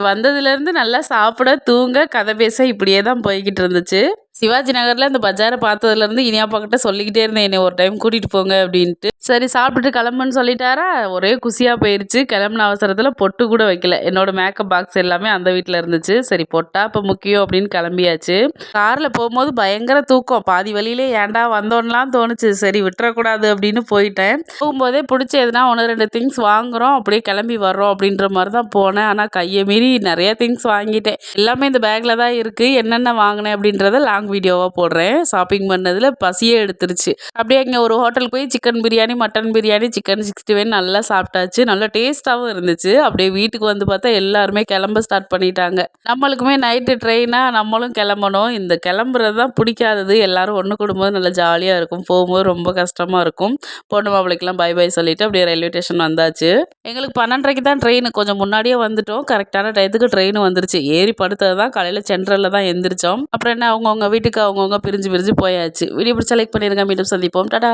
வந்ததுலேருந்து நல்லா சாப்பிட, தூங்க, கதை பேச இப்படியே தான் போய்க்கிட்டு இருந்துச்சு. சிவாஜி நகர்ல அந்த பஜார பார்த்ததுலேருந்து இனியாப்பாகிட்ட சொல்லிக்கிட்டே இருந்தேன், என்னைய ஒரு டைம் கூட்டிட்டு போங்க அப்படின்ட்டு. சரி சாப்பிட்டுட்டு கிளம்புன்னு சொல்லிட்டாரா, ஒரே குஷியா போயிருச்சு. கிளம்புன அவசரத்துல பொட்டு கூட வைக்கல. என்னோட மேக்கப் பாக்ஸ் எல்லாமே அந்த வீட்ல இருந்துச்சு. சரி பொட்டா இப்ப முக்கியம் அப்படின்னு கிளம்பியாச்சு. கார்ல போகும்போது பயங்கர தூக்கம். பாதி வழியிலே ஏன்டா வந்தோன்னுலாம் தோணுச்சு. சரி விட்டுறக்கூடாது அப்படின்னு போயிட்டேன். போகும்போதே பிடிச்ச எதுனா 1, 2 திங்ஸ் வாங்குறோம், அப்படியே கிளம்பி வர்றோம் அப்படின்ற மாதிரி தான் போனேன். ஆனா கையை மீறி நிறைய திங்ஸ் வாங்கிட்டேன். எல்லாமே இந்த பேக்ல தான் இருக்கு. என்னென்ன வாங்கினேன் அப்படின்றத லாங் வீடியோவா போடுறேன். ஷாப்பிங் பண்ணதுல பசியே எடுத்துருச்சு. அப்படியே இங்க ஒரு ஹோட்டல் போய் chicken biryani, mutton biryani, chicken 65 நல்லா சாப்பிட்டாச்சு. நல்ல டேஸ்ட்டாவும் இருந்துச்சு. அப்படியே வீட்டுக்கு வந்து பார்த்தா எல்லாருமே கிளம்ப ஸ்டார்ட் பண்ணிட்டாங்க. நம்மளுக்குமே நைட்டு ட்ரெயினா, நம்மளும் கிளம்பணும். இந்த கிளம்புறது தான் பிடிக்காதது. எல்லாரும் ஒண்ணு கூடும்போது நல்லா ஜாலியா இருக்கும். போகும்போது ரொம்ப கஷ்டமா இருக்கும். பொண்ணு மாப்பிள்ளைக்கெல்லாம் பை பை சொல்லிட்டு அப்படியே ரயில்வே ஸ்டேஷன் வந்தாச்சு. எங்களுக்கு 12:30க்கு தான் ட்ரெயின். கொஞ்சம் முன்னாடியே வந்துட்டோம். கரெக்டான டயத்துக்கு ட்ரெயின் வந்துருச்சு. ஏறி படுத்தது தான் காலையில சென்ட்ரல்ல தான் எந்திரிச்சோம். அப்புறம் என்ன அவங்கவங்க வீட்டுக்கு அவங்கவங்க பிரிஞ்சு பிரிஞ்சு போயாச்சு. வீடியோ பிடிச்சா லைக் பண்ணிருங்க. மீண்டும் சந்திப்போம். டாடா.